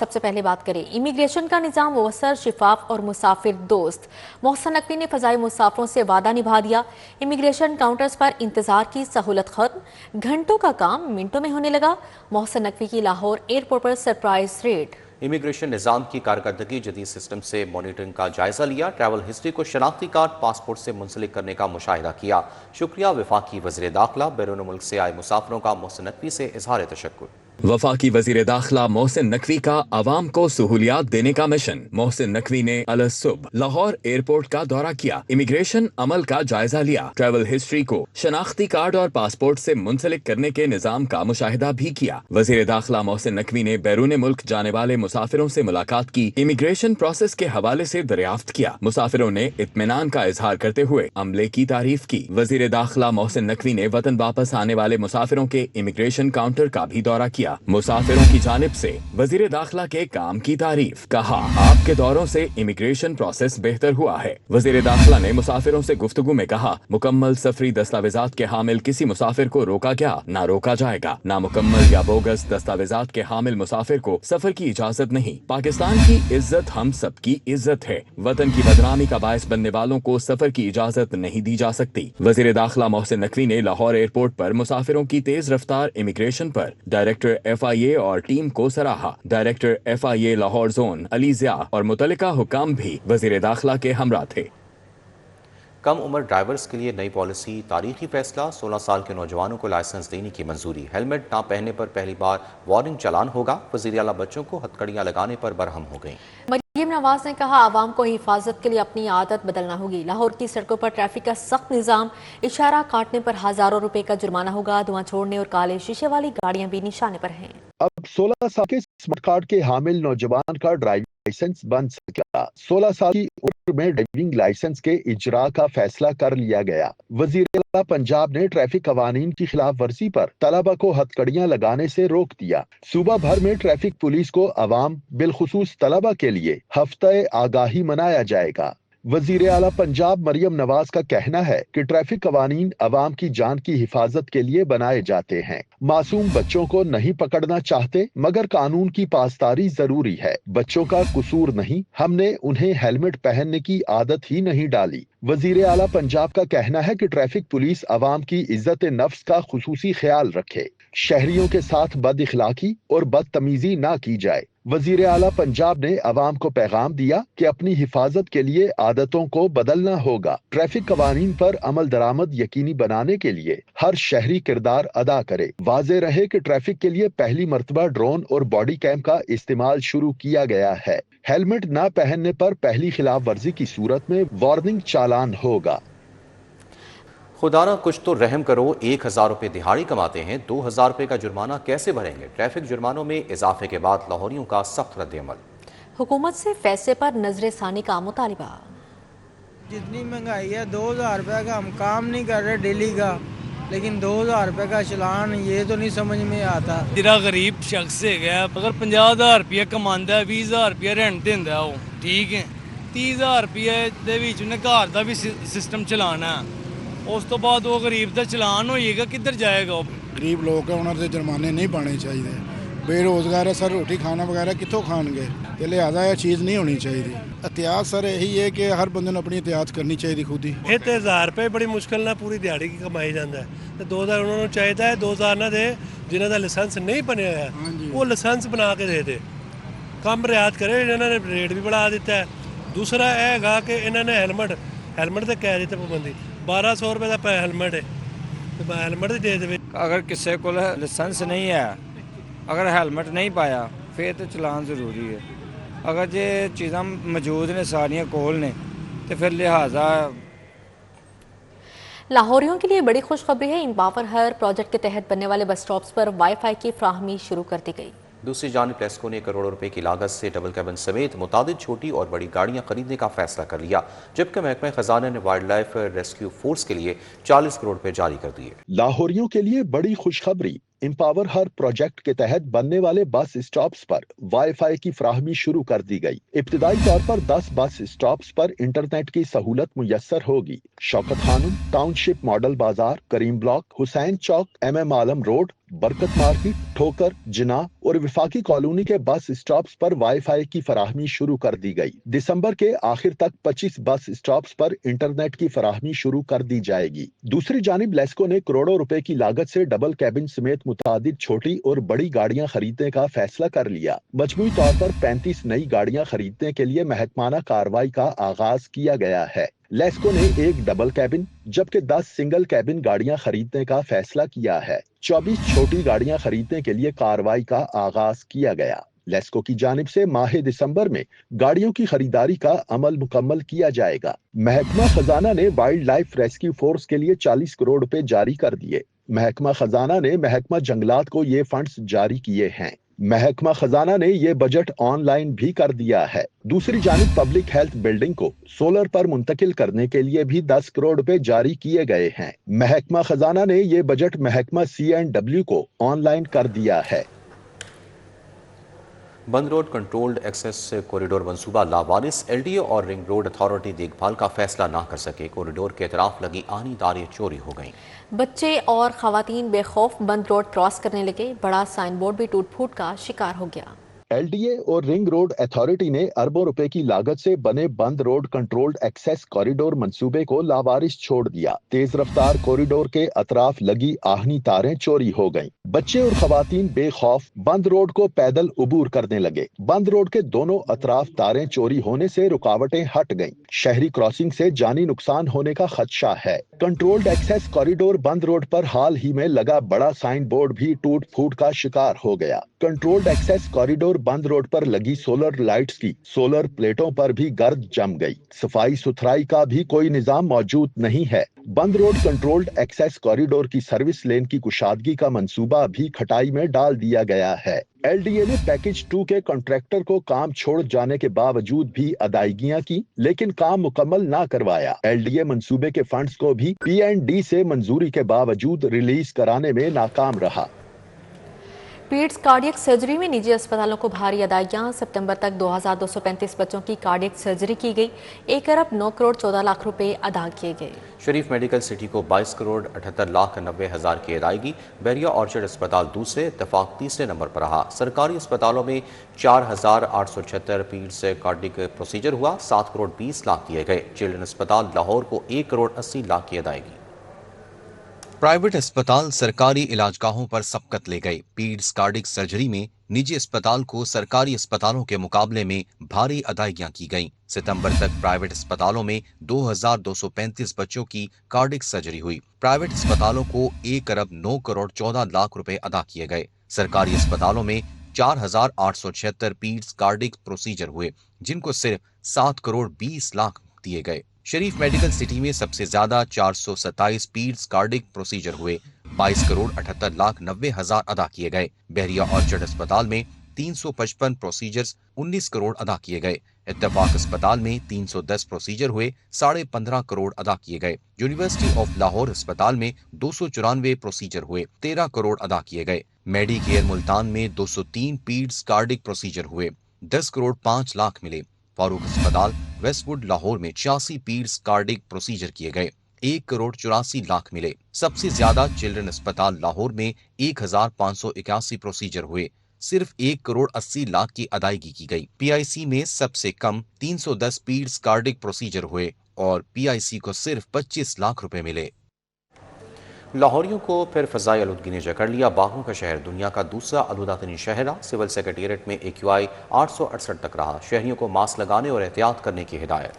سب سے پہلے بات کریں امیگریشن کا نظام مؤثر، شفاف اور مسافر دوست۔ محسن نقوی نے فضائی مسافروں سے وعدہ نبھا دیا۔ امیگریشن کاؤنٹرز پر انتظار کی سہولت ختم، گھنٹوں کا کام منٹوں میں ہونے لگا۔ محسن نقوی کی لاہور ایئرپورٹ پر سرپرائز ریڈ۔ امیگریشن نظام کی کارکردگی جدید سسٹم سے مانیٹرنگ کا جائزہ لیا، ٹریول ہسٹری کو شناختی کارڈ پاسپورٹ سے منسلک کرنے کا مشاہدہ کیا۔ شکریہ وفاقی وزیر داخلہ، بیرون ملک سے آئے مسافروں کا محسن نقوی سے اظہار تشکر۔ وفاقی وزیر داخلہ محسن نقوی کا عوام کو سہولیات دینے کا مشن۔ محسن نقوی نے الصبح لاہور ایئرپورٹ کا دورہ کیا، امیگریشن عمل کا جائزہ لیا، ٹریول ہسٹری کو شناختی کارڈ اور پاسپورٹ سے منسلک کرنے کے نظام کا مشاہدہ بھی کیا۔ وزیر داخلہ محسن نقوی نے بیرون ملک جانے والے مسافروں سے ملاقات کی، امیگریشن پروسیس کے حوالے سے دریافت کیا۔ مسافروں نے اطمینان کا اظہار کرتے ہوئے عملے کی تعریف کی۔ وزیر داخلہ محسن نقوی نے وطن واپس آنے والے مسافروں کے امیگریشن کاؤنٹر کا بھی دورہ کیا، مسافروں کی جانب سے وزیر داخلہ کے کام کی تعریف، کہا آپ کے دوروں سے امیگریشن پروسیس بہتر ہوا ہے۔ وزیر داخلہ نے مسافروں سے گفتگو میں کہا مکمل سفری دستاویزات کے حامل کسی مسافر کو روکا گیا نہ روکا جائے گا، نامکمل یا بوگس دستاویزات کے حامل مسافر کو سفر کی اجازت نہیں۔ پاکستان کی عزت ہم سب کی عزت ہے، وطن کی بدنامی کا باعث بننے والوں کو سفر کی اجازت نہیں دی جا سکتی۔ وزیر داخلہ محسن نقوی نے لاہور ایئرپورٹ پر مسافروں کی تیز رفتار امیگریشن پر ڈائریکٹر FIA اور ٹیم کو سراہا۔ ڈائریکٹر FIA لاہور زون علی ضیاء اور متعلقہ حکام بھی وزیر داخلہ کے ہمراہ تھے۔ کم عمر ڈرائیورز کے لیے نئی پالیسی، تاریخی فیصلہ، 16 سال کے نوجوانوں کو لائسنس دینے کی منظوری، ہیلمٹ نہ پہننے پر پہلی بار وارننگ چلان ہوگا، وزیر اعلیٰ بچوں کو ہتھکڑیاں لگانے پر برہم ہو گئیں۔ مریم نواز نے کہا عوام کو حفاظت کے لیے اپنی عادت بدلنا ہوگی، لاہور کی سڑکوں پر ٹریفک کا سخت نظام، اشارہ کاٹنے پر ہزاروں روپے کا جرمانہ ہوگا، دھواں چھوڑنے اور کالے شیشے والی گاڑیاں بھی نشانے پر ہیں۔ اب 16 سال کے اسمارٹ کارڈ کے حامل نوجوان کا ڈرائیونگ لائسنس بن سکا۔ 16 سال کی عمر میں ڈرائیونگ لائسنس کے اجراء کا فیصلہ کر لیا گیا۔ وزیر اعلیٰ پنجاب نے ٹریفک قوانین کی خلاف ورزی پر طلبہ کو ہتھکڑیاں لگانے سے روک دیا۔ صوبہ بھر میں ٹریفک پولیس کو عوام بالخصوص طلبہ کے لیے ہفتہ آگاہی منایا جائے گا۔ وزیر اعلیٰ پنجاب مریم نواز کا کہنا ہے کہ ٹریفک قوانین عوام کی جان کی حفاظت کے لیے بنائے جاتے ہیں۔ معصوم بچوں کو نہیں پکڑنا چاہتے، مگر قانون کی پاسداری ضروری ہے۔ بچوں کا قصور نہیں، ہم نے انہیں ہیلمٹ پہننے کی عادت ہی نہیں ڈالی۔ وزیر اعلیٰ پنجاب کا کہنا ہے کہ ٹریفک پولیس عوام کی عزت نفس کا خصوصی خیال رکھے، شہریوں کے ساتھ بد اخلاقی اور بدتمیزی نہ کی جائے۔ وزیر اعلیٰ پنجاب نے عوام کو پیغام دیا کہ اپنی حفاظت کے لیے عادتوں کو بدلنا ہوگا۔ ٹریفک قوانین پر عمل درآمد یقینی بنانے کے لیے ہر شہری کردار ادا کرے۔ واضح رہے کہ ٹریفک کے لیے پہلی مرتبہ ڈرون اور باڈی کیم کا استعمال شروع کیا گیا ہے۔ ہیلمٹ نہ پہننے پر پہلی خلاف ورزی کی صورت میں وارننگ چالان ہوگا۔ خدا نہ کچھ تو رحم کرو، 1000 روپے دہاڑی کماتے ہیں، 2000 روپے کا جرمانہ کیسے بھریں گے؟ ٹریفک جرمانوں میں اضافے کے بعد لاہوریوں کا سخت رد عمل۔ حکومت سے فیصلے پر نظر ثانی کا مطالبہ۔ جتنی مہنگائی ہے 2000 روپے کا ہم کام نہیں کر رہے ڈیلی کا، لیکن 2000 روپے کا چلان یہ تو نہیں سمجھ میں آتا۔ جڑا غریب شخص ہے گیا اگر 50,000 روپیہ کماندا ہے، 20,000 روپیہ رینٹ دیندا ہے، وہ ٹھیک ہے، 30,000 روپیہ دے وچ انہیں گھر دا بھی سسٹم چلانا ہے، اس تو بعد وہ غریب دا چلان ہوئے گا، کدھر جائے گا؟ غریب لوگ ہیں، انہوں نے جرمانے نہیں پانے چاہیے، بے روزگار ہے سر، روٹی کھانا وغیرہ کتوں کھان گے، تے لہٰذا یہ چیز نہیں ہونی چاہیے۔ احتیاط سر یہی ہے کہ ہر بندے نے اپنی احتیاط کرنی چاہیے خود ہی۔ یہ 1000 روپے بڑی مشکل نہ پوری دیہڑی کی کمائی جاتا ہے، 2000 انہوں نے چاہیے 2000 نہ دے، جنہوں کا لائسنس نہیں بنیا ہے وہ لائسنس بنا کے دے دے، کم رعایت کرے، انہوں نے ریٹ بھی بڑھا دیتا ہے۔ دوسرا یہ ہے کہ انہوں نے ہیلمٹ تے کہہ دیتے پابندی، 1200 روپے کا ہیلمٹ ہے، ہیلمٹ دے دے۔ اگر کسی کو لائسنس نہیں ہے، اگر ہیلمٹ نہیں پایا پھر تو چلان ضروری ہے۔ اگر یہ چیزاں موجود نے ساریاں کول نے تو پھر لہٰذا۔ لاہوریوں کے لیے بڑی خوشخبری ہے، امپاور ہر پروجیکٹ کے تحت بننے والے بس سٹاپس پر وائی فائی کی فراہمی شروع کر دی گئی۔ دوسری جانب ٹیسکو نے کروڑوں روپے کی لاگت سے ڈبل کیبن سمیت متعدد چھوٹی اور بڑی گاڑیاں خریدنے کا فیصلہ کر لیا، جبکہ محکمہ خزانہ نے وائلڈ لائف ریسکیو فورس کے لیے 40 کروڑ روپے جاری کر دیے۔ لاہوریوں کے لیے بڑی خوشخبری، امپاور ہر پروجیکٹ کے تحت بننے والے بس اسٹاپس پر وائی فائی کی فراہمی شروع کر دی گئی۔ ابتدائی طور پر 10 بس اسٹاپس پر انٹرنیٹ کی سہولت میسر ہوگی۔ شوکت خانم، ٹاؤن شپ ماڈل بازار، کریم بلاک، حسین چوک، ایم ایم عالم روڈ، बरकत मार्केट, ठोकर, जिना और विफाकी कॉलोनी के बस स्टॉप्स पर वाईफाई की फराहमी शुरू कर दी गई। दिसंबर के आखिर तक 25 बस स्टॉप्स पर इंटरनेट की फराहमी शुरू कर दी जाएगी। दूसरी जानिब लेस्को ने करोड़ों रुपए की लागत से डबल कैबिन समेत मुतादिद छोटी और बड़ी गाड़ियां खरीदने का फैसला कर लिया। मजमूई तौर पर 35 नई गाड़ियां खरीदने के लिए महकमाना कार्रवाई का आगाज किया गया है। लेस्को ने एक डबल कैबिन जबकि 10 सिंगल कैबिन गाड़ियां खरीदने का फैसला किया है। 24 छोटी गाड़ियां खरीदने के लिए कार्रवाई का आगाज किया गया। लेस्को की जानिब से माह दिसंबर में गाड़ियों की खरीदारी का अमल मुकम्मल किया जाएगा। महकमा खजाना ने वाइल्ड लाइफ रेस्क्यू फोर्स के लिए 40 करोड़ रुपए जारी कर दिए। महकमा खजाना ने महकमा जंगलात को ये फंड्स जारी किए हैं। महकमा खजाना ने ये बजट ऑनलाइन भी कर दिया है। दूसरी जानिब पब्लिक हेल्थ बिल्डिंग को सोलर पर मुंतकिल करने के लिए भी 10 करोड़ रुपए जारी किए गए हैं। महकमा खजाना ने ये बजट महकमा C&W को ऑनलाइन कर दिया है। बंद रोड कंट्रोल्ड एक्सेस कॉरिडोर मंसूबा लावारिस, LDA और रिंग रोड अथॉरिटी देखभाल का फैसला ना कर सके। कॉरिडोर के अतराफ लगी आनी तारें चोरी हो गईं। बच्चे और खवातीन बेखौफ बंद रोड क्रॉस करने लगे। बड़ा साइन बोर्ड भी टूट फूट का शिकार हो गया। LDA और रिंग रोड अथॉरिटी ने अरबों रुपए की लागत से बने बंद रोड कंट्रोल्ड एक्सेस कॉरिडोर मंसूबे को लावारिस छोड़ दिया। तेज रफ्तार कॉरिडोर के अतराफ लगी आहनी तारें चोरी हो गईं। बच्चे और खवातीन बेखौफ बंद रोड को पैदल उबूर करने लगे। बंद रोड के दोनों अतराफ तारें चोरी होने से रुकावटें हट गईं। शहरी क्रॉसिंग से जानी नुकसान होने का खदशा है। कंट्रोल्ड एक्सेस कॉरिडोर बंद रोड पर हाल ही में लगा बड़ा साइन बोर्ड भी टूट फूट का शिकार हो गया। कंट्रोल्ड एक्सेस कॉरिडोर बंद रोड पर लगी सोलर लाइट्स की सोलर प्लेटों पर भी गर्द जम गई। सफाई सुथराई का भी कोई निजाम मौजूद नहीं है। बंद रोड कंट्रोल्ड एक्सेस कॉरिडोर की सर्विस लेन की कुशादगी का मंसूबा भी खटाई में डाल दिया गया है। LDA ने पैकेज 2 के कॉन्ट्रैक्टर को काम छोड़ जाने के बावजूद भी अदायगियां की, लेकिन काम मुकम्मल ना करवाया। LDA मंसूबे के फंड्स को भी P&D से मंजूरी के बावजूद रिलीज कराने में नाकाम रहा। पीड्स कार्डियक सर्जरी में निजी अस्पतालों को भारी अदायगियां। सितंबर तक 2235 बच्चों की कार्डियक सर्जरी की गई। 1 अरब 9 करोड़ 14 लाख रुपए अदा किए गए। शरीफ मेडिकल सिटी को 22 करोड़ 78 लाख 90 हज़ार की अदायगी। बहरिया ऑर्चर्ड अस्पताल दूसरे, इत्तेफाक तीसरे नंबर पर रहा। सरकारी अस्पतालों में 4876 पीड्स कार्डियक प्रोसीजर हुआ। 7 करोड़ 20 लाख दिए गए। चिल्ड्रन अस्पताल लाहौर को 1 करोड़ 80 लाख की अदायगी। प्राइवेट अस्पताल सरकारी इलाजगाहों पर सबकत ले गए। पीड्स कार्डिक सर्जरी में निजी अस्पताल को सरकारी अस्पतालों के मुकाबले में भारी अदायगियां की गईं। सितंबर तक प्राइवेट अस्पतालों में 2235 बच्चों की कार्डिक सर्जरी हुई। प्राइवेट अस्पतालों को 1 अरब 9 करोड़ 14 लाख रुपए अदा किए गए। सरकारी अस्पतालों में 4876 पीड्स कार्डिक प्रोसीजर हुए, जिनको सिर्फ 7 करोड़ 20 लाख दिए गए। शरीफ मेडिकल सिटी में सबसे ज्यादा 427 पीड्स कार्डिक प्रोसीजर हुए। 22 करोड़ 78 लाख 90 हज़ार अदा किए गए। बहरिया ऑर्चर्ड अस्पताल में 355 प्रोसीजर्स 19 करोड़ अदा किए गए। इत्तेफाक अस्पताल में 310 प्रोसीजर हुए, 15.5 करोड़ अदा किए गए। यूनिवर्सिटी ऑफ लाहौर अस्पताल में 294 प्रोसीजर हुए, 13 करोड़ अदा किए गए। मेडिकेयर मुल्तान में 203 पीड्स कार्डिक प्रोसीजर हुए, 10 करोड़ 5 लाख मिले। फारूक अस्पताल वेस्टवुड लाहौर में 86 पीड्स कार्डिक प्रोसीजर किए गए, 1 करोड़ 84 लाख मिले। सबसे ज्यादा चिल्ड्रन अस्पताल लाहौर में 1581 प्रोसीजर हुए, सिर्फ 1 करोड़ 80 लाख की अदायगी की गई। PIC में सबसे कम 310 पीड्स कार्डिक प्रोसीजर हुए और PIC को सिर्फ 25 लाख रुपए मिले। लाहौरियों को फिर फजाई आलूदगी ने जकड़ लिया। बागों का शहर दुनिया का दूसरा आलूदा तरीन शहर रहा। सिविल सेक्रेटेरिएट में AQI 868 तक रहा। शहरियों को मास्क लगाने और एहतियात करने की हिदायत।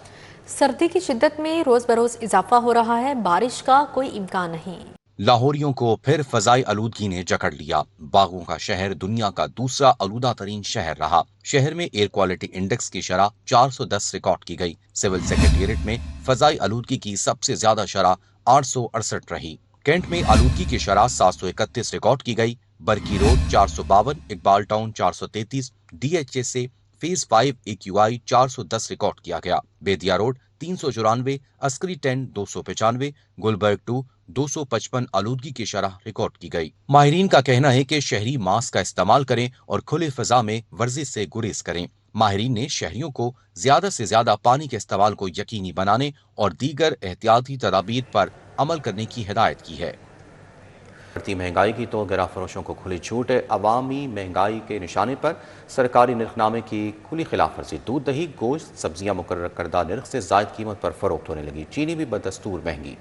सर्दी की शिद्दत में रोज बरोज इजाफा हो रहा है। बारिश का कोई इम्कान नहीं। लाहौरियों को फिर फजाई आलूदगी ने जकड़ लिया। बागों का शहर दुनिया का दूसरा आलूदा तरीन शहर रहा। शहर में एयर क्वालिटी इंडेक्स की शरह 410 रिकॉर्ड की गई। सिविल सेक्रेटेरिएट में फजाई आलूदगी की सबसे ज्यादा शरह 868 रही। कैंट में आलूदगी की शरह 731 रिकॉर्ड की गई। बरकी रोड 452, इकबाल टाउन 433, DHA से फेज 5 AQI 410 रिकॉर्ड किया गया। बेदिया रोड 394, अस्करी 10 295, गुलबर्ग 2 255 आलूदगी की शरह रिकॉर्ड की गई। माहिरीन का कहना है कि शहरी मास्क का इस्तेमाल करें और खुले फजा में वर्जिश से गुरेज करें। माहिरीन ने शहरियों को ज्यादा से ज्यादा पानी के इस्तेमाल को यकीनी बनाने और दीगर एहतियाती तदाबीर पर अमल करने की हिदायत की है। بڑھتی مہنگائی کی تو گراں فروشوں کو کھلی چھوٹ ہے۔ عوامی مہنگائی کے نشانے پر سرکاری نرخنامے کی کھلی خلاف ورزی۔ دودھ، دہی، گوشت، سبزیاں مقرر کردہ نرخ سے زائد قیمت پر فروخت ہونے لگی۔ چینی بھی بدستور مہنگی۔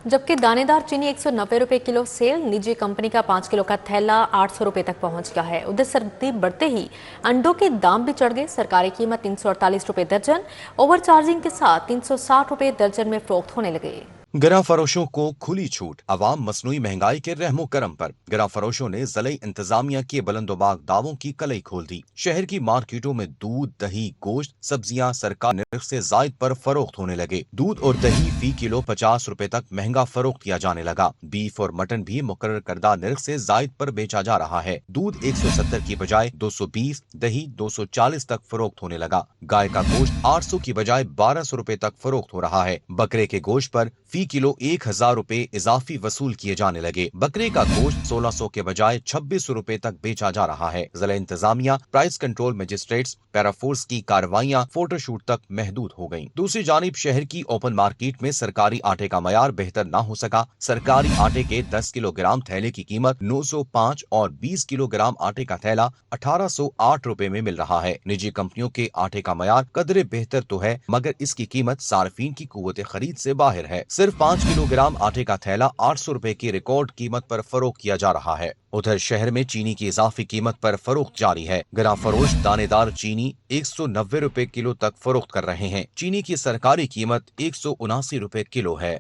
جبکہ دانے دار چینی 190 روپے کلو سیل، نجی کمپنی کا 5 کلو کا تھیلا 800 روپے تک پہنچ گیا ہے۔ ادھر سردی بڑھتے ہی انڈوں کے دام بھی چڑھ گئے۔ سرکاری قیمت 348 روپے درجن، اوور چارجنگ کے ساتھ 360 روپے درجن میں فروخت ہونے لگے۔ گراں فروشوں کو کھلی چھوٹ۔ عوام مصنوعی مہنگائی کے رحم و کرم پر گراں فروشوں نے ضلعی انتظامیہ کے بلند و باغ دعووں کی کلئی کھول دی۔ شہر کی مارکیٹوں میں دودھ، دہی، گوشت، سبزیاں سرکاری نرخ سے زائد پر فروخت ہونے لگے۔ دودھ اور دہی فی کلو 50 روپے تک مہنگا فروخت کیا جانے لگا۔ بیف اور مٹن بھی مقرر کردہ نرخ سے زائد پر بیچا جا رہا ہے۔ دودھ 170 کی بجائے 220، دہی 240 تک فروخت ہونے لگا۔ گائے کا گوشت 800 کی بجائے 1200 روپے تک فروخت ہو رہا ہے۔ بکرے کے گوشت پر فی کلو 1000 روپے اضافی وصول کیے جانے لگے۔ بکرے کا گوشت 1600 کے بجائے 2600 روپے تک بیچا جا رہا ہے۔ ضلع انتظامیہ پرائس کنٹرول مجسٹریٹس پیرا فورس کی کارروائیاں فوٹو شوٹ تک محدود ہو گئیں۔ دوسری جانب شہر کی اوپن مارکیٹ میں سرکاری آٹے کا معیار بہتر نہ ہو سکا۔ سرکاری آٹے کے 10 کلو گرام تھیلے کی قیمت 905 اور 20 کلو گرام آٹے کا تھیلا 1808 روپے میں مل رہا ہے۔ نجی کمپنیوں کے آٹے کا معیار قدرے بہتر تو ہے، مگر اس کی قیمت صارفین کی قوت خرید سے باہر ہے۔ صرف 5 کلو گرام آٹے کا تھیلا 800 روپے کی ریکارڈ قیمت پر فروخت کیا جا رہا ہے۔ ادھر شہر میں چینی کی اضافی قیمت پر فروخت جاری ہے۔ گراں فروش دانے دار چینی 190 روپے کلو تک فروخت کر رہے ہیں۔ چینی کی سرکاری قیمت 179 روپے کلو ہے۔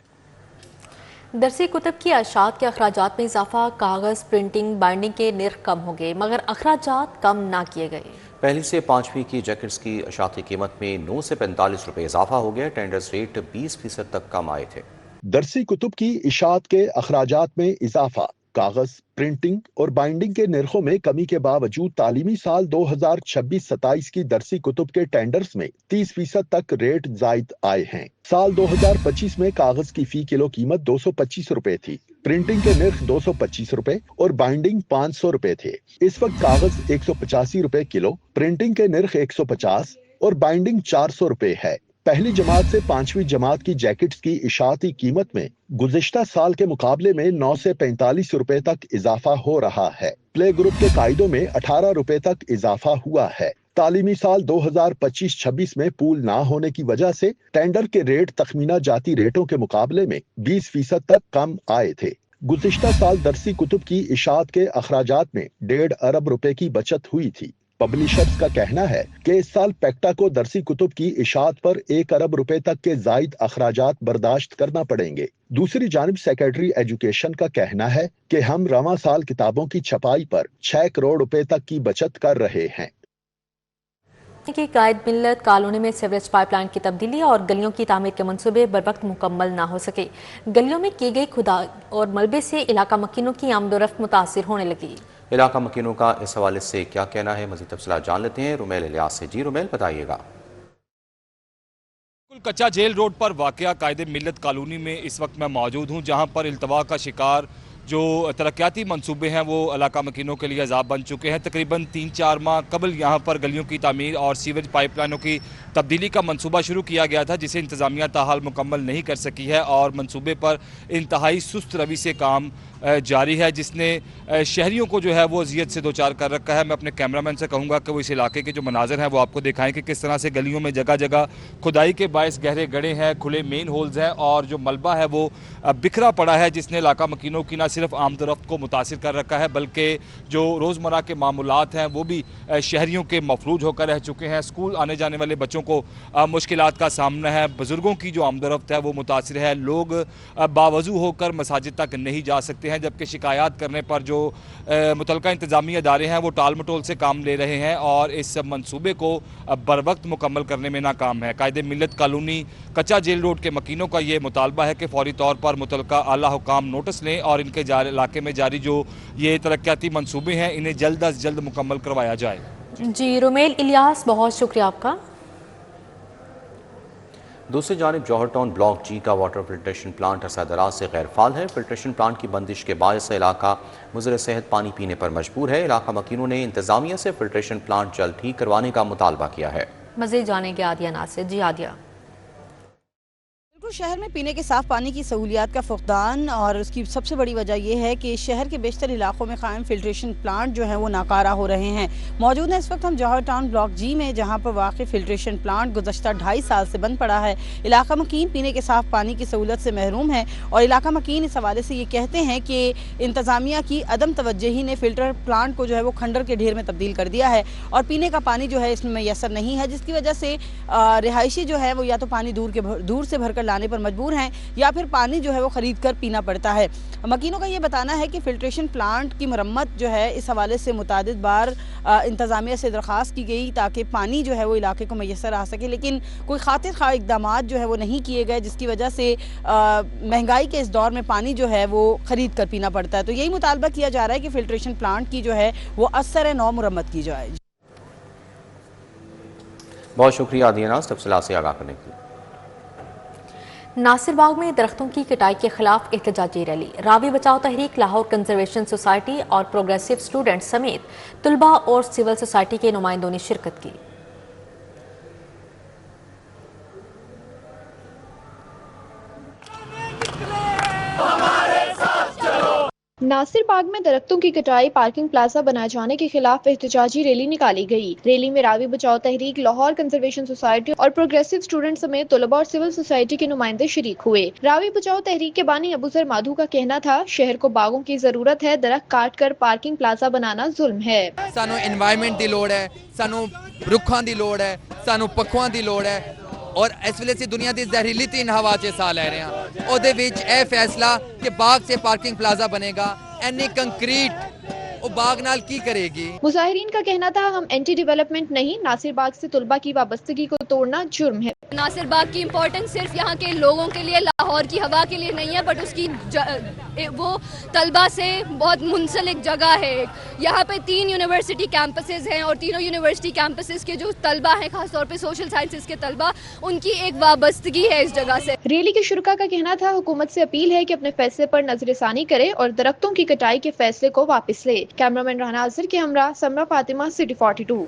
درسی کتب کی اشاعت کے اخراجات میں اضافہ، کاغذ، پرنٹنگ، بائنڈنگ کے نرخ کم ہو گئے، مگر اخراجات کم نہ کیے گئے۔ پہلی سے 5ویں کی جیکٹس کی اشاعتی قیمت میں 9 سے 45 روپے اضافہ ہو گیا۔ ٹینڈرز ریٹ 20% تک کم آئے تھے۔ درسی کتب کی اشاعت کے اخراجات میں اضافہ، کاغذ، پرنٹنگ اور بائنڈنگ کے نرخوں میں کمی کے باوجود تعلیمی سال 2026-27 کی درسی کتب کے ٹینڈرز میں 30% تک ریٹ زائد آئے ہیں۔ سال 2025 میں کاغذ کی فی کلو قیمت 225 روپے تھی، پرنٹنگ کے نرخ 225 روپے اور بائنڈنگ 500 روپے تھے۔ اس وقت کاغذ 185 روپے کلو، پرنٹنگ کے نرخ 150 اور بائنڈنگ 400 روپے ہے۔ پہلی جماعت سے 5ویں جماعت کی جیکٹس کی اشاعتی قیمت میں گزشتہ سال کے مقابلے میں 9 سے 45 روپے تک اضافہ ہو رہا ہے۔ پلے گروپ کے قاعدوں میں 18 روپے تک اضافہ ہوا ہے۔ تعلیمی سال 2025-26 میں پول نہ ہونے کی وجہ سے ٹینڈر کے ریٹ تخمینہ جاتی ریٹوں کے مقابلے میں 20% تک کم آئے تھے۔ گزشتہ سال درسی کتب کی اشاعت کے اخراجات میں 1.5 ارب روپے کی بچت ہوئی تھی۔ پبلیشرز کا کہنا ہے کہ اس سال پیکٹا کو درسی کتب کی اشاعت پر 1 ارب روپے تک کے زائد اخراجات برداشت کرنا پڑیں گے۔ دوسری جانب سیکرٹری ایجوکیشن کا کہنا ہے کہ ہم رواں سال کتابوں کی چھپائی پر 6 کروڑ روپے تک کی بچت کر رہے ہیں۔ کہ قائد ملت کالونی میں سیوریج پائپ لائن کی تبدیلی اور گلیوں کی تعمیر کے منصوبے بروقت مکمل نہ ہو سکے۔ گلیوں میں کی گئی کھدائی اور ملبے سے علاقہ مکینوں کی آمد و رفت متاثر ہونے لگی۔ علاقہ مکینوں کا اس حوالے سے کیا کہنا ہے، مزید تفصیلات جان لیتے ہیں رومیل الیاس سے۔ جی رومیل، بتائیے گا۔ کچا جیل روڈ پر واقع قائد ملت کالونی میں اس وقت میں موجود ہوں، جہاں پر التوا کا شکار جو ترقیاتی منصوبے ہیں وہ علاقہ مکینوں کے لیے عذاب بن چکے ہیں۔ تقریباً 3-4 ماہ قبل یہاں پر گلیوں کی تعمیر اور سیوریج پائپ لائنوں کی تبدیلی کا منصوبہ شروع کیا گیا تھا، جسے انتظامیہ تاحال مکمل نہیں کر سکی ہے اور منصوبے پر انتہائی سست روی سے کام جاری ہے، جس نے شہریوں کو جو ہے وہ اذیت سے دوچار کر رکھا ہے۔ میں اپنے کیمرامین سے کہوں گا کہ وہ اس علاقے کے جو مناظر ہیں وہ آپ کو دکھائیں کہ کس طرح سے گلیوں میں جگہ جگہ کھدائی کے باعث گہرے گڑھے ہیں، کھلے مین ہولز ہیں اور جو ملبہ ہے وہ بکھرا پڑا ہے، جس نے علاقہ مکینوں کی نہ صرف آمد و رفت کو متاثر کر رکھا ہے بلکہ جو روزمرہ کے معمولات ہیں وہ بھی شہریوں کے مفلوج ہو کر رہ چکے ہیں۔ اسکول آنے جانے والے بچوں کو مشکلات کا سامنا ہے، بزرگوں کی جو آمد و رفت ہے وہ متاثر ہے، لوگ باوضو ہو کر مساجد تک نہیں جا سکتے ہیں، جبکہ شکایات کرنے پر جو متعلقہ انتظامی ادارے ہیں وہ ٹال مٹول سے کام لے رہے ہیں اور اس منصوبے کو بروقت مکمل کرنے میں ناکام ہے۔ قائد ملت کالونی کچا جیل روڈ کے مکینوں کا یہ مطالبہ ہے کہ فوری طور پر متعلقہ اعلیٰ حکام نوٹس لیں اور ان کے علاقے میں جاری جو یہ ترقیاتی منصوبے ہیں انہیں جلد از جلد مکمل کروایا جائے۔ جی رومیل الیاس، بہت شکریہ آپ کا۔ دوسری جانب جوہر ٹاؤن بلاک جی کا واٹر فلٹریشن پلانٹ عرصہ دراز سے غیر فعال ہے۔ فلٹریشن پلانٹ کی بندش کے باعث علاقہ مضر صحت پانی پینے پر مجبور ہے۔ علاقہ مکینوں نے انتظامیہ سے فلٹریشن پلانٹ جلد ٹھیک کروانے کا مطالبہ کیا ہے۔ مزید جانیں گے عادیہ ناز سے۔ جی عادیہ۔ रावलपुर शहर में पीने के साफ पानी की सहूलियात का फुकदान और उसकी सबसे बड़ी वजह यह है कि शहर के बेशतर इलाकों में कायम फिल्ट्रेशन प्लांट जो है वो नाकारा हो रहे हैं। मौजूद है इस वक्त हम जौहर टाउन ब्लॉक जी में, जहां पर वाक़ई फिल्ट्रेशन प्लांट गुज़श्ता 2.5 साल से बंद पड़ा है। इलाका मकीन पीने के साफ पानी की सहूलत से महरूम है और इलाका मकीन इस हवाले से ये कहते हैं कि इंतज़ामिया की अदम तवज्जही ने फिल्टर प्लांट को जो है वो खंडर के ढेर में तब्दील कर दिया है और पीने का पानी जो है इसमें मैसर नहीं है, जिसकी वजह से रिहायशी जो है वो या तो पानी दूर से भरकर लाने पर मजबूर हैं या फिर पानी जो है वो खरीद कर पीना पड़ता है। मकीनों का ये बताना है कि फिल्ट्रेशन प्लांट की मरम्मत जो है इस हवाले से मुतादिद बार इंतज़ामिया से दरख्वास्त की गई ताकि पानी जो है वो इलाके को मैसर आ सके, लेकिन कोई खातिर खा इक़दाम जो है वो नहीं किए गए, जिसकी वजह से महंगाई के इस दौर में पानी जो है वो खरीद कर पीना पड़ता है। तो यही मुतालबा किया जा रहा है कि फिल्ट्रेशन प्लांट की जो है वो असर नौ मुरम्मत की जाए। बहुत शुक्रिया आदियानाज़ तफसीलात से आगाह करने के लिए। नासिर बाग में दरख्तों की कटाई के खिलाफ एहतजाजी रैली। रावी बचाओ तहरीक, लाहौर कंजर्वेशन सोसाइटी और प्रोग्रेसिव स्टूडेंट समेत तुलबा और सिविल सोसाइटी के नुमाइंदों ने शिरकत की। नासिर बाग में दरख्तों की कटाई, पार्किंग प्लाजा बनाए जाने के खिलाफ एहतजाजी रैली निकाली गई। रैली में रावी बचाओ तहरीक, लाहौर कंजर्वेशन सोसाइटी और प्रोग्रेसिव स्टूडेंट समेत तुलबा और सिविल सोसाइटी के नुमाइंदे शरीक हुए। रावी बचाओ तहरीक के बानी अबूजर माधू का कहना था, शहर को बागों की जरूरत है, दरख्त काट कर पार्किंग प्लाजा बनाना जुल्म है। सानू एनवायरमेंट की लोड़ है, सानू रुखां की लोड़ है, सानू पखुआं की लोड़ है और इस वेले से दुनिया की जहरीली 3 हवा च साह लै रहे हैं। ਉਹਦੇ ਵਿੱਚ ਇਹ फैसला कि बाग से पार्किंग प्लाजा बनेगा, एनी कंक्रीट वो बाग नाल की करेगी। मुजाहिरीन का कहना था, हम एंटी डेवलपमेंट नहीं, नासिर बाग से तुलबा की वाबस्तगी को तोड़ना जुर्म है। नासिर बाग की इम्पोर्टेंस सिर्फ यहाँ के लोगों के लिए, लाहौर की हवा के लिए नहीं है, बट उसकी वो तलबा से बहुत मुंसलिक जगह है। यहाँ पे 3 यूनिवर्सिटी कैंपसेस हैं और तीनों यूनिवर्सिटी कैंपसेस के जो तलबा हैं, खासतौर पे सोशल साइंसेस के तलबा, उनकी एक वाबस्तगी है इस जगह से। रैली के शुरका का कहना था, हुकूमत से अपील है कि अपने फैसले पर नजरसानी करे और दरख्तों की कटाई के फैसले को वापस ले। कैमरामैन राना आज़िर के हमरा समरा फातिमा, सिटी 42।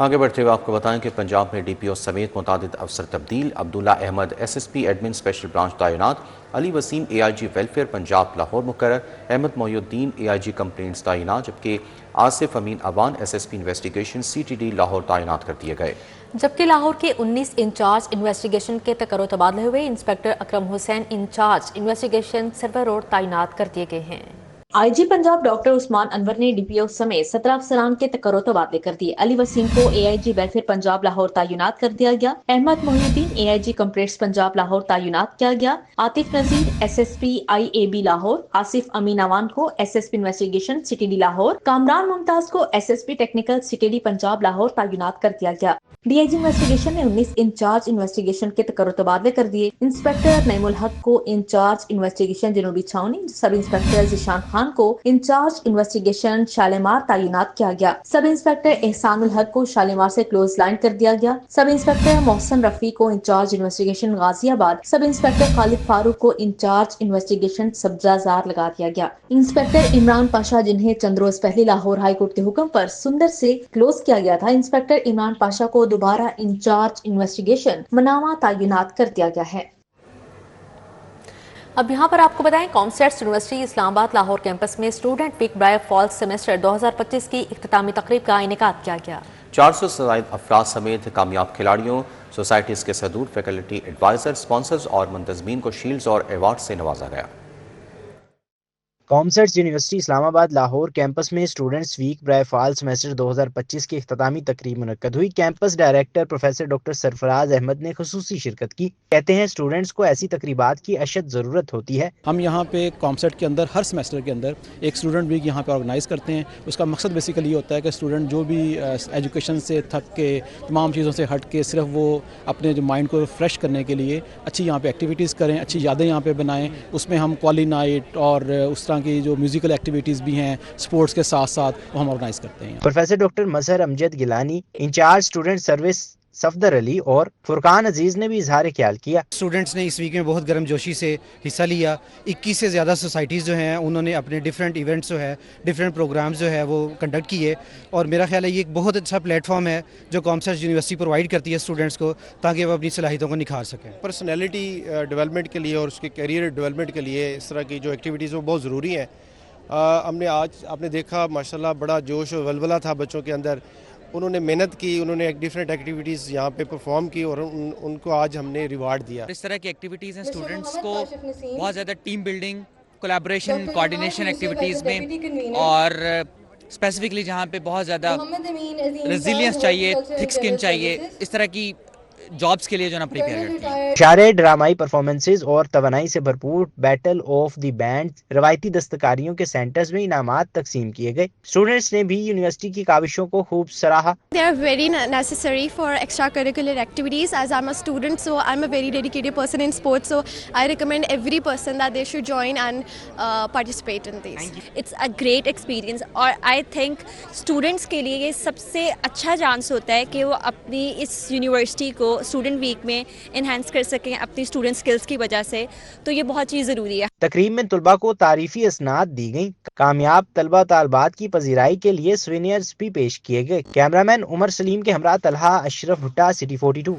आगे बढ़ते हुए आपको बताएं कि पंजाब में DPO समेत मुतादिद अफसर तब्दील। Abdullah Ahmad SSP admin special branch तैनात, अली वसीम AIG वेलफेयर पंजाब लाहौर मुकर्रर, अहमद मोहिउद्दीन AIG कंप्लेंट्स तैनात, जबकि Asif Amin Awan SSP investigation CTD Lahore तैनात कर दिए गए। जबकि लाहौर के 19 इंचार्ज इन्वेस्टिगेशन के तकर्रो तबादले हुए। Inspector Akram Hussain incharge investigation Sarwar road तैनात कर दिए गए हैं। IG पंजाब डॉक्टर उस्मान अनवर ने DPO समेत 17 अफसरान के तकर्रो तबादले कर दिए। अली वसीम को AIG वेलफेयर पंजाब लाहौर तैनात कर दिया गया। अहमद मोहिउद्दीन AIG कंप्लेंट्स पंजाब लाहौर तैनात किया गया। आतिफ नजीर SSP IAB लाहौर, आसिफ अमीन अवान को SSP investigation CTD Lahore, Kamran Mumtaz को SSP technical CTD Punjab Lahore तैनात कर दिया गया। DIG इन्वेस्टिगेशन ने 19 इंचार्ज इन्वेस्टिगेशन के तकर्रो तबादले कर दिए। इंस्पेक्टर नईमुल हक को इंचार्ज इन्वेस्टिगेशन जनूबी छावनी, सब इंस्पेक्टर जिशान खान को इंचार्ज इन्वेस्टिगेशन शालीमार तैनात किया गया। सब इंस्पेक्टर एहसानुल हक को शालीमार से क्लोज लाइन कर दिया गया। सब इंस्पेक्टर मोहसन रफी को in charge investigation Ghaziabad, sub inspector Khalid Farooq को इंचार्ज इन्वेस्टिगेशन सब्जाजार लगा दिया गया। इंस्पेक्टर इमरान पाशा, जिन्हें चंद रोज पहले लाहौर हाई कोर्ट के हुक्म पर सुंदर से क्लोज किया गया था, इंस्पेक्टर इमरान पाशा को दोबारा इंचार्ज इन्वेस्टिगेशन मनावा तैनात कर दिया गया है। अब यहाँ पर आपको बताएं, COMSATS university Islamabad Lahore campus में student week drive fall semester 2025 की इख्तितामी तकरीब का इनेकाद किया गया। 400 से ज़ायद अफराद समेत कामयाब खिलाड़ियों, सोसाइटीज़ के सदूर, फैकल्टी एडवाइज़र, स्पॉन्सर्स और मुंतज़मीन को शील्ड्स और अवार्ड से नवाजा गया। COMSATS university Islamabad Lahore campus में स्टूडेंट्स वीक ब्राय फॉल सेमेस्टर 2025 की इख्तितामी तकरीब मुनक्कद हुई। Campus director professor doctor Sarfaraz Ahmad ने खुसूसी शिरकत की। कहते हैं, स्टूडेंट्स को ऐसी तकरीबात की अशद ज़रूरत होती है। हम यहाँ पे कॉमसेट के अंदर हर सेमेस्टर के अंदर एक स्टूडेंट वीक यहाँ पे ऑर्गेनाइज़ करते हैं। उसका मकसद बेसिकली ये होता है कि स्टूडेंट जो भी एजुकेशन से थक के, तमाम चीज़ों से हट के, सिर्फ वो अपने जो माइंड को फ्रेश करने के लिए अच्छी यहाँ पे एक्टिविटीज़ करें, अच्छी यादें यहाँ पे बनाएं। उसमें हम क्वाली नाइट और उस तरह की जो म्यूजिकल एक्टिविटीज़ भी हैं, स्पोर्ट्स के साथ साथ वो हम ऑर्गेनाइज करते हैं। Professor doctor Mazhar Amjad Gilani, incharge student service Safdar Ali और फुरकान अजीज ने भी इजहार ख्याल किया। स्टूडेंट्स ने इस वीक में बहुत गर्म जोशी से हिस्सा लिया। 21 से ज़्यादा सोसाइटीज़ जो हैं उन्होंने अपने डिफरेंट इवेंट्स जो है, डिफरेंट प्रोग्राम्स जो है वो कंडक्ट किए, और मेरा ख्याल है ये एक बहुत अच्छा प्लेटफॉर्म है जो कॉमसर्च यूनिवर्सिटी प्रोवाइड करती है स्टूडेंट्स को, ताकि वो अपनी सलाहियतों को निखार सकें। पर्सनैलिटी डेवलपमेंट के लिए और उसके करियर डेवलपमेंट के लिए इस तरह की जो एक्टिविटीज़ वो बहुत ज़रूरी है। हमने आज आपने देखा माशाल्लाह बड़ा जोश और वलवला था बच्चों के अंदर, उन्होंने मेहनत की, उन्होंने एक डिफरेंट एक्टिविटीज़ यहाँ पे परफॉर्म की और उनको आज हमने रिवार्ड दिया। इस तरह की एक्टिविटीज़ हैं स्टूडेंट्स को बहुत ज़्यादा team building, collaboration, coordination activities में, और स्पेसिफिकली जहाँ पे बहुत ज़्यादा रेजिलियंस चाहिए, थिक स्किन चाहिए, इस तरह की जॉब्स के लिए जो ना प्रिपेयर करती है। शारे ड्रामाई परफॉर्मेंसेज और तवानाई से भरपूर बैटल ऑफ द बैंड, रवायती दस्तकारियों के सेंटर्स में इनामात तकसीम किए गए। स्टूडेंट्स ने भी यूनिवर्सिटी की काविशों को खूब सराहा। They are very necessary for extracurricular activities. As I'm a student, so I'm a very dedicated person in sports. So I recommend every person that they should join and participate in these. It's a great experience और I think students के लिए ये सबसे अच्छा chance होता है कि वो अपनी इस यूनिवर्सिटी को स्टूडेंट वीक में इन्हांस कर सकें अपनी स्टूडेंट स्किल्स की वजह से, तो ये बहुत चीज़ ज़रूरी है। तकरीब में तुलबा को तारीफी असनाद दी गई। कामयाब तलबा तालबात की पजीराई के लिए सोवेनियर्स भी पेश किए गए। कैमरामैन उमर सलीम के हमरा Talha Ashraf Bhutta, city 42।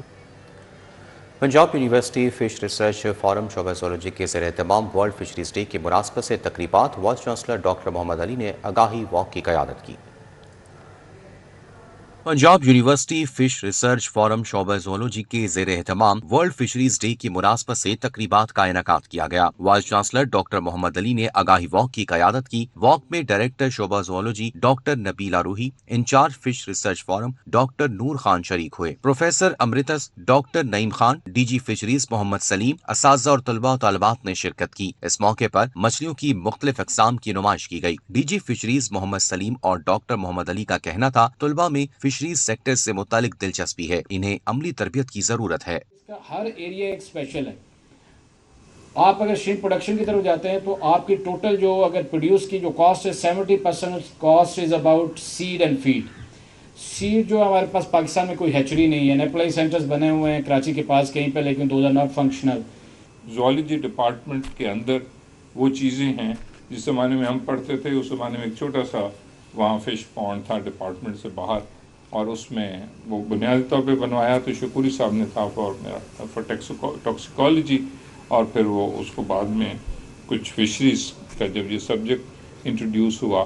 Punjab university fish research forum शोबा ज़ूलॉजी के ज़ेर एहतमाम वर्ल्ड फिशरीज डे की मुनासबत से तकरीबात, vice chancellor doctor Mohammad Ali ने आगाही वॉक की क़यादत की। Punjab university fish research forum शोबा ज़ूलॉजी के ज़ेर एहतमाम वर्ल्ड फिशरीज डे की मुनासबत से तकरीबात का इनेकाद किया गया। Vice chancellor doctor Mohammad Ali ने आगाही वॉक की क़यादत की। वॉक में डायरेक्टर शोबा zoology doctor Nabila Roohi, incharge fish research forum doctor Noor Khan शरीक हुए। प्रोफेसर अमृतस, doctor Naeem Khan, DG fisheries Mohammad Saleem, असातिज़ा और तलबा तालिबात ने शिरकत की। इस मौके पर मछलियों की मुख्तलिफ अक़साम की नुमाइश की गई। डीजी फिशरीज मोहम्मद सलीम और डॉक्टर मोहम्मद अली का कहना था, तलबा में फिशरीज सेक्टर से मुतालिक दिलचस्पी है, इन्हें अमली तरबियत की जरूरत है। हर एरिया एक स्पेशल है। आप अगर श्रिम्प प्रोडक्शन की तरफ जाते हैं तो आपकी टोटल जो अगर प्रोड्यूस की जो कॉस्ट है 70% cost is about seed and feed. Seed जो हमारे पास पाकिस्तान में कोई हैचरी नहीं है, अप्लाई सेंटर्स बने हुए हैं कराची के पास कहीं पे, लेकिन those are not functional. Zoology department के अंदर वो चीज़ें हैं जिस ज़माने में हम पढ़ते थे, उस ज़माने में एक छोटा सा वहाँ फिश पॉन्ड था डिपार्टमेंट से बाहर, और उसमें वो बुनियादी तौर पे बनवाया तो शुक्री साहब ने था फॉर टॉक्सिकोलॉजी, और फिर वो उसको बाद में कुछ फिशरीज का जब ये सब्जेक्ट इंट्रोड्यूस हुआ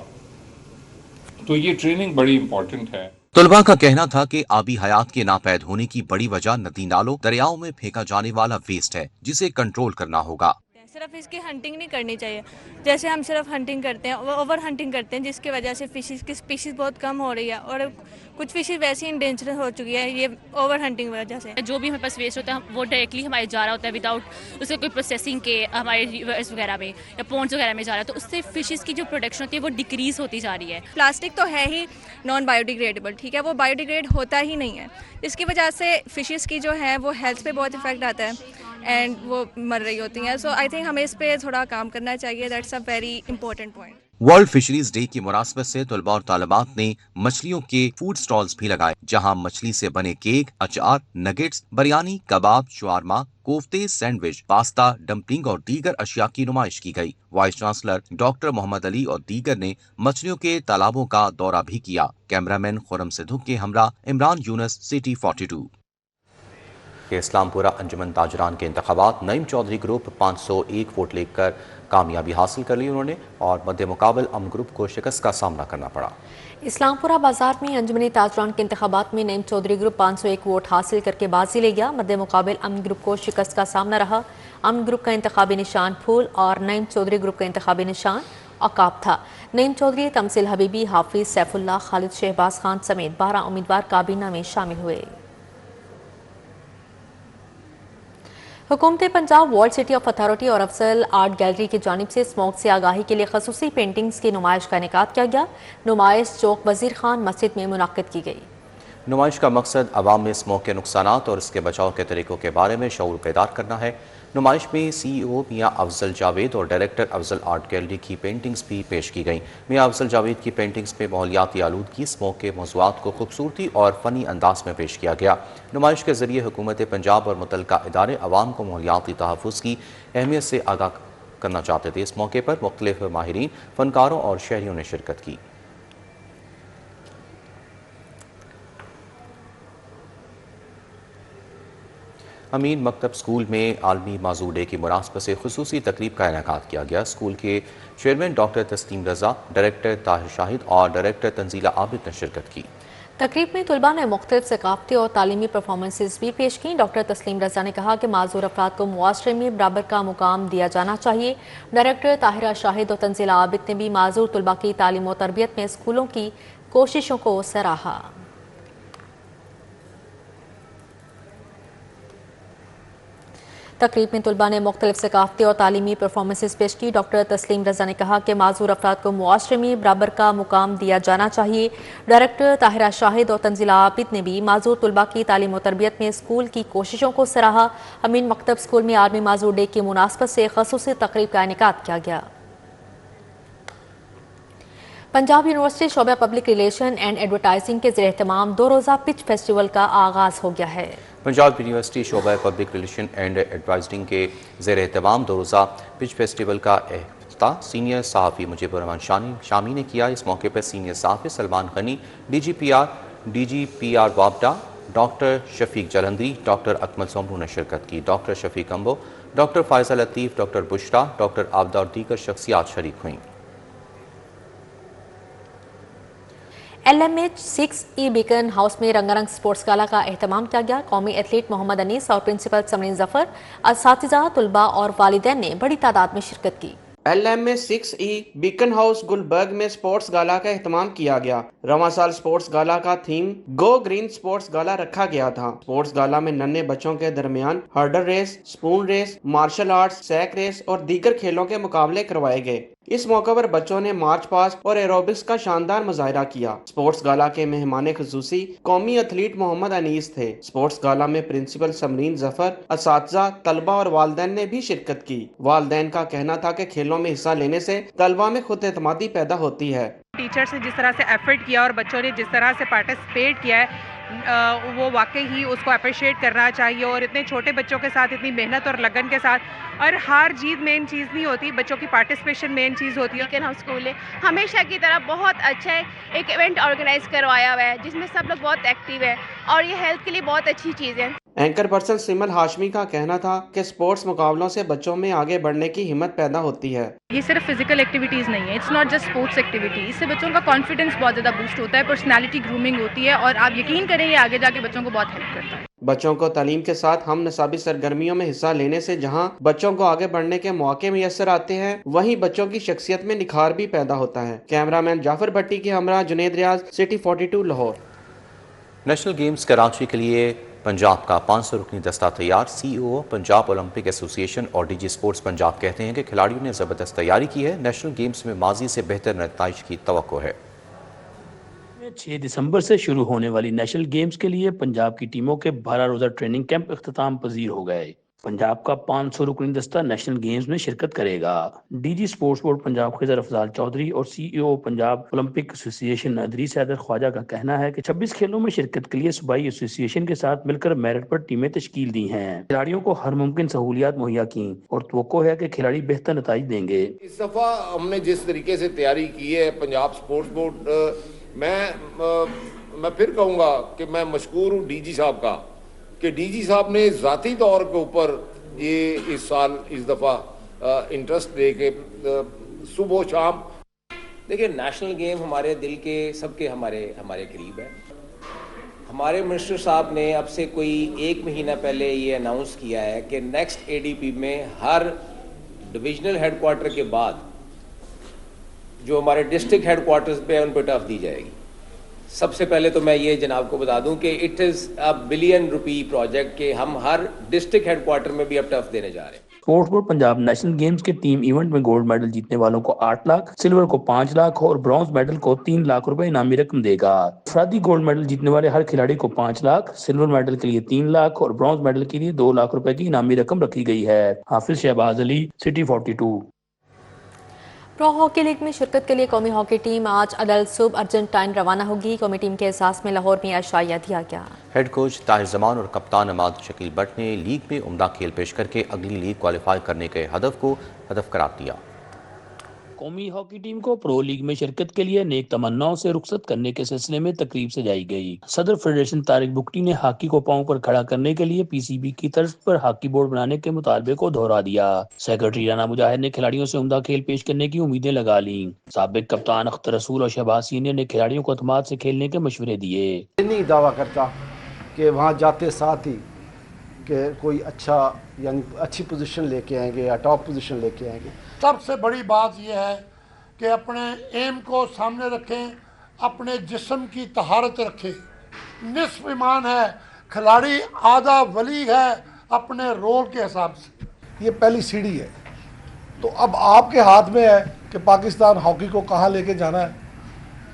तो ये ट्रेनिंग बड़ी इम्पोर्टेंट है। तलबा का कहना था कि आबी हयात के नापैद होने की बड़ी वजह नदी नालों, दरियाओं में फेंका जाने वाला वेस्ट है, जिसे कंट्रोल करना होगा। सिर्फ इसकी हंटिंग नहीं करनी चाहिए, जैसे हम सिर्फ हंटिंग करते हैं, ओवर हंटिंग करते हैं, जिसकी वजह से फिशेस की स्पीशीज बहुत कम हो रही है और कुछ फिशेस वैसे ही इंडेंजर हो चुकी है ये ओवर हंटिंग की वजह से। जो भी हमारे पास वेस्ट होता है वो डायरेक्टली हमारे जा रहा होता है विदाउट उससे कोई प्रोसेसिंग के हमारे रिवर्स वगैरह में या पॉन्ड्स वगैरह में जा रहा है, तो उससे फिशेस की जो प्रोडक्शन होती है वो डिक्रीज होती जा रही है। प्लास्टिक तो है ही नॉन बायोडिग्रेडेबल, ठीक है, वो बायोडिग्रेड होता ही नहीं है, इसकी वजह से फिशेस की जो है वो हेल्थ पे बहुत इफेक्ट आता है एंड वो मर रही होती हैं। सो आई थिंक हमें इस पे थोड़ा काम करना चाहिए, that's a very important point. World fisheries day की मुनासबत से तलबा और तालिबात ने मछलियों के फूड स्टॉल्स भी लगाए, जहां मछली से बने केक, अचार, नगेट्स, बिरयानी, कबाब, शवारमा, कोफ्ते, सैंडविच, पास्ता, डम्पलिंग और दीगर अशिया की नुमाइश की गई। Vice chancellor doctor Mohammad Ali और दीगर ने मछलियों के तालाबों का दौरा भी किया। कैमरामैन खुरम सिद्धू के हमरा इमरान यूनस, सिटी 42। इस्लामपुरा अंजुमन ताजरान के इंतखाबात, नईम चौधरी ग्रुप 501 वोट लेकर कामयाबी हासिल कर ली उन्होंने, और मध्य मुकाबल अम ग्रुप को शिकस्त का सामना करना पड़ा। इस्लामपुरा बाजार में अंजुमन ताजरान के इंतखाबात में नईम चौधरी ग्रुप 501 वोट हासिल करके बाजी ले गया। मध्य मुकाबल अम ग्रुप को शिकस्त का सामना रहा। अम ग्रुप का इंतखाबी निशान फूल और नईम चौधरी ग्रुप का इंतखाबी निशान औकाब था। नईम चौधरी, तमसिल हबीबी, हाफिज सैफुल्लाह, खालिद शहबाज खान समेत 12 उम्मीदवार काबीना में शामिल हुए। हुकूमत Punjab world city of authority और अफजल आर्ट गैलरी की जानिब से स्मोक से आगाही के लिए खसूसी पेंटिंग्स की नुमाइश का इनेकाद किया गया। नुमाइश चौक वजीर खान मस्जिद में मुनाकिद की गई। नुमाइश का मकसद आवाम में स्मोक के नुकसानात और इसके बचाव के तरीकों के बारे में शऊर बेदार करना है। नुमाइश में CEO मियां अफजल जावेद और डायरेक्टर अफजल आर्ट गैलरी की पेंटिंग्स भी पेश की गईं। मियां अफजल जावेद की पेंटिंग्स में माहौलियाती आलूदगी, स्मोक के मौज़ूआत को खूबसूरती और फ़नी अंदाज में पेश किया गया। नुमाइश के ज़रिए हुकूमत पंजाब और मुतल्लिका इदारे अवाम को माहौलियाती तहफ़्फ़ुज़ की अहमियत से आगाह करना चाहते थे। इस मौके पर मुख्तलिफ माहिरीन, फ़नकारों और शहरियों ने शिरकत की। अमीन मकतब स्कूल में आलमी माजूर डे की मुनासबत से खुसूसी तकरीब का इनेकाद किया गया। स्कूल के चेयरमैन डॉक्टर तस्लीम रज़ा, डायरेक्टर ताहिर शाहिद और डायरेक्टर तंजीला आबिद ने शिरकत की। तकरीब में तलबा ने मुख्तलिफ सकाफती और तालीमी परफॉर्मेंसेस भी पेश की। डॉक्टर तस्लीम रज़ा ने कहा कि माजूर अफराद को मुआशरे में बराबर का मुकाम दिया जाना चाहिए। डायरेक्टर ताहिरा शाहिद और तंजीला आबिद ने भी माजूर तलबा की तालीम और तरबियत में स्कूलों की कोशिशों को सराहा। तकरीब में तलबा ने मुख्तलिफ सकाफती और तालीमी परफॉर्मेंसेस पेश की। डॉक्टर तस्लीम रज़ा ने कहा कि माजूर अफराद को मुआशरे में बराबर का मुकाम दिया जाना चाहिए। डायरेक्टर ताहिरा शाहिद और तंजीला आबिद ने भी माजूर तलबा की तालीम और तरबियत में स्कूल की कोशिशों को सराहा। अमीन मकतब स्कूल में आलमी माजूर डे की मुनासबत से खसूसी तकरीब का इनेकाद किया गया। पंजाब यूनिवर्सिटी शोबा पब्लिक रिलेशन एंड एडवर्टाइजिंग के ज़ेर एहतमाम 2 रोज़ा पिच फेस्टिवल का आगाज़ हो गया है। पंजाब यूनिवर्सिटी शोबा पब्लिक रिलेशन एंड एडवर्टाइजिंग के ज़ेर एहतमाम 2 रोज़ा पिच फेस्टिवल का इफ्तिताह सीनियर सहाफ़ी मुजीबुर रहमान शामी ने किया। इस मौके पर सीनियर सहाफ़ी सलमान गनी, DGPR वापडा, डॉक्टर शफीक जलंधरी, डॉक्टर अकमल सोमरू ने शिरकत की। Doctor Shafiq Ambo, doctor Faiza Latif, doctor Bushra, doctor Abida और दीगर शख्सियात शरीक हुईं। LMH 6E बीकन हाउस में रंगारंग स्पोर्ट्स गाला का एहतमाम किया गया। कौमी एथलीट मोहम्मद अनीस और प्रिंसिपल समरीन जफर, असातिज़ा, तुलबा और वालिदैन ने बड़ी तादाद में शिरकत की। LMH 6E beacon house Gulberg में स्पोर्ट्स गाला का एहतमाम किया गया। रवां साल स्पोर्ट्स गाला का थीम गो ग्रीन स्पोर्ट्स गाला रखा गया था। स्पोर्ट्स गाला में नन्हे बच्चों के दरमियान hurdle race, spoon race, martial arts, sack race और दीगर खेलों के मुकाबले करवाए गए। इस मौके पर बच्चों ने मार्च पास्ट और एरोबिक्स का शानदार मुजाहिरा किया। स्पोर्ट्स गाला के मेहमान खुसूसी कौमी एथलीट मोहम्मद अनीस थे। स्पोर्ट्स गाला में प्रिंसिपल समरीन जफर, असातिज़ा, तलबा और वालिदैन ने भी शिरकत की। वालिदैन का कहना था कि खेलों में हिस्सा लेने से तलबा में खुद एतमादी पैदा होती है। टीचर्स ने जिस तरह से एफर्ट किया और बच्चों ने जिस तरह से पार्टिसिपेट किया है वो वाकई ही उसको अप्रिशिएट करना चाहिए। और इतने छोटे बच्चों के साथ इतनी मेहनत और लगन के साथ, और हार जीत मेन चीज़ नहीं होती, बच्चों की पार्टिसिपेशन मेन चीज़ होती है। बीकन हाउस स्कूल ने हमेशा की तरह बहुत अच्छा एक इवेंट ऑर्गेनाइज करवाया हुआ है जिसमें सब लोग बहुत एक्टिव है और ये हेल्थ के लिए बहुत अच्छी चीज़ है। एंकर पर्सन सिमल हाशमी का कहना था कि स्पोर्ट्स मुकाबलों से बच्चों में आगे बढ़ने की हिम्मत पैदा होती है। ये सिर्फ फिजिकल एक्टिविटीज़ नहीं है, it's not just sports activity. इससे बच्चों का कॉन्फिडेंस बहुत ज़्यादा बूस्ट होता है, पर्सनैलिटी ग्रूमिंग होती है और आप यकीन करें ये आगे जाके बच्चों को बहुत हेल्प करता है। बच्चों को तालीम के साथ हम नसाबी सरगर्मियों में हिस्सा लेने से जहां बच्चों को आगे बढ़ने के मौके मैसर आते हैं, वहीं बच्चों की शख्सियत में निखार भी पैदा होता है। कैमरामैन जाफर भट्टी के हमरा Junaid Riaz, city 42 Lahore. National games Karachi के लिए पंजाब का 500 रुकनी दस्ता तैयार। CEO पंजाब ओलंपिक एसोसिएशन और DG स्पोर्ट्स पंजाब कहते हैं कि खिलाड़ियों ने ज़बरदस्त तैयारी की है। नेशनल गेम्स में माजी से बेहतर नताइज की तवक्को है। 6 दिसंबर से शुरू होने वाली नेशनल गेम्स के लिए पंजाब की टीमों के 12 रोज़ा ट्रेनिंग कैंप इख्तिताम पजीर हो गए। पंजाब का 500 रुकनी दस्ता नेशनल गेम्स में शिरकत करेगा। DG sports board Punjab Khizar Afzal Chaudhry और CEO Punjab Olympic association Idrees Haider Khawaja का कहना है कि 26 खेलों में शिरकत के लिए सूबाई एसोसिएशन के साथ मिलकर मेरिट पर टीमें तश्कील दी हैं। खिलाड़ियों को हर मुमकिन सहूलियात मुहैया की और तवक्को है कि खिलाड़ी बेहतर नताइज देंगे। इस दफा हमने जिस तरीके से तैयारी की है पंजाब स्पोर्ट्स बोर्ड, मैं फिर कहूँगा कि मैं मशकूर हूँ DG साहब का कि DG साहब ने ज़ाती तौर के ऊपर ये इस साल इस दफ़ा इंटरेस्ट दे के सुबह शाम। देखिए, नेशनल गेम हमारे दिल के सबके हमारे करीब है। हमारे मिनिस्टर साहब ने अब से कोई 1 महीना पहले ये अनाउंस किया है कि नेक्स्ट ADP में हर डिविजनल हेडक्वार्टर के बाद जो हमारे डिस्ट्रिक्ट हेडक्वार्टर्स पे उन पर टर्फ दी जाएगी। सबसे पहले तो मैं ये जनाब को बता दूं कि इट इज़ $1 बिलियन प्रोजेक्ट के हम हर डिस्ट्रिक्ट हेडक्वार्टर में भी अब टर्फ देने जा रहे हैं। Sports board Punjab national games के टीम इवेंट में गोल्ड मेडल जीतने वालों को 8 लाख, सिल्वर को 5 लाख और ब्रॉन्ज मेडल को 3 लाख रुपए इनामी रकम देगा। अफरादी गोल्ड मेडल जीतने वाले हर खिलाड़ी को 5 लाख, सिल्वर मेडल के लिए 3 लाख और ब्रॉन्ज मेडल के लिए 2 लाख रुपए की इनामी रकम रखी गई है। Hafiz Shahbaz Ali, city 42। Pro hockey league में शिरकत के लिए कौमी हॉकी टीम आज अदल सुब अर्जेंटाइन रवाना होगी। कौमी टीम के एहसास में लाहौर में आशाया दिया गया। हेड कोच ताहिर जमान और कप्तान अमाद शकील बट ने लीग में उम्दा खेल पेश करके अगली लीग क्वालिफाई करने के हदफ को हदफ करार दिया। कौमी हॉकी टीम को प्रो लीग में शिरकत के लिए नेक तमन्नाओं से रुखसत करने के सिलसिले में तकरीब सजाई गई। सदर फेडरेशन तारिक बुकटी ने हॉकी को पांव पर खड़ा करने के लिए पीसीबी की तर्ज पर हॉकी बोर्ड बनाने के मुतालबे को दोहरा दिया। सेक्रेटरी राना मुजाहिद ने खिलाड़ियों से उम्दा खेल पेश करने की उम्मीदें लगा ली। साबिक कप्तान अख्तर रसूल और शहबाज सीनियर ने खिलाड़ियों को अतमाद से खेलने के मशवरे दिए। नहीं दावा करता कि वहाँ जाते साथ ही कि कोई अच्छा यानी अच्छी पोजीशन लेके आएंगे या टॉप पोजीशन लेके आएंगे। सबसे बड़ी बात यह है कि अपने एम को सामने रखें, अपने जिस्म की तहारत रखें। निस्फ ईमान है, खिलाड़ी आधा वली है अपने रोल के हिसाब से। ये पहली सीढ़ी है, तो अब आपके हाथ में है कि पाकिस्तान हॉकी को कहाँ लेके जाना है।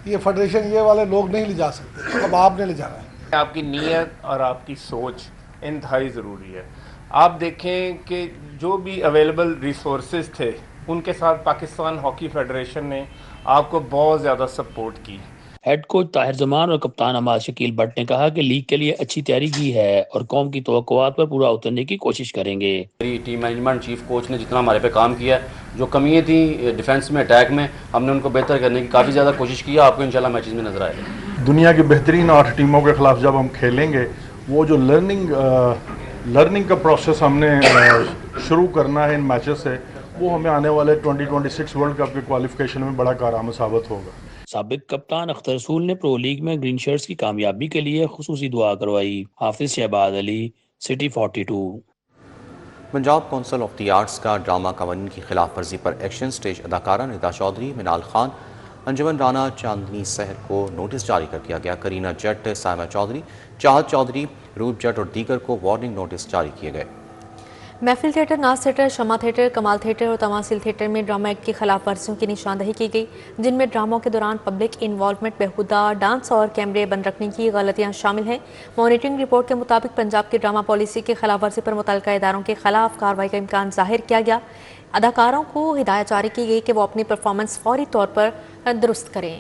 ये फेडरेशन ये वाले लोग नहीं ले जा सकते, अब आपने ले जाना है। आपकी नीयत और आपकी सोच इंतहाई ज़रूरी है। आप देखें कि जो भी अवेलेबल रिसोर्सेज थे उनके साथ पाकिस्तान हॉकी फेडरेशन ने आपको बहुत ज़्यादा सपोर्ट की। हेड कोच ताहिर जमान और कप्तान अमाद शकील बट ने कहा कि लीग के लिए अच्छी तैयारी की है और कौम की तवक्कुआत पर पूरा उतरने की कोशिश करेंगे। टीम मैनेजमेंट चीफ कोच ने जितना हमारे पे काम किया, जो कमियाँ थी डिफेंस में, अटैक में, हमने उनको बेहतर करने की काफ़ी ज़्यादा कोशिश की। आपको इंशाल्लाह मैचेस में नजर आएगा। दुनिया की बेहतरीन 8 टीमों के खिलाफ जब हम खेलेंगे, वो जो लर्निंग का प्रोसेस हमने शुरू करना है इन मैचेस से, वो हमें आने वाले 2026 वर्ल्ड कप के क्वालिफिकेशन में बड़ा कारआमद साबित होगा। साबिक कप्तान अख्तर रसूल ने प्रो लीग में ग्रीन शर्ट्स की कामयाबी के लिए खुसूसी दुआ करवाई। Hafiz Shahbaz Ali, city 42। Punjab council of the arts का ड्रामा कवानीन की खिलाफ वर्जी पर एक्शन। स्टेज अदाकारा निदा चौधरी, मिनाल खान, अंजुमन राना, चांदनी सहर को नोटिस जारी कर दिया गया। करीना जट, सायमा चौधरी, चाहत चौधरी, रूप जट और दीगर को वार्निंग नोटिस जारी किए गए। महफिल थिएटर, नाज थिएटर, शमा थिएटर, कमाल थिएटर और तमासिल थिएटर में ड्रामा एक्ट की खिलाफ वर्जियों की निशानदही की गई, जिनमें ड्रामों के दौरान पब्लिक इन्वॉल्वमेंट, बेहुदा डांस और कैमरे बंद रखने की गलतियां शामिल हैं। मॉनिटरिंग रिपोर्ट के मुताबिक पंजाब की ड्रामा पॉलिसी की खिलाफ वर्जी पर मुतल्लिका इदारों के खिलाफ कार्रवाई का इम्कान जाहिर किया गया। अदाकारों को हिदायत जारी की गई कि वो अपनी परफॉर्मेंस फौरी तौर पर दुरुस्त करें।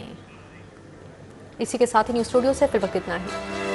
इसी के साथ ही न्यूज़ स्टूडियो से फिर वक्त इतना ही।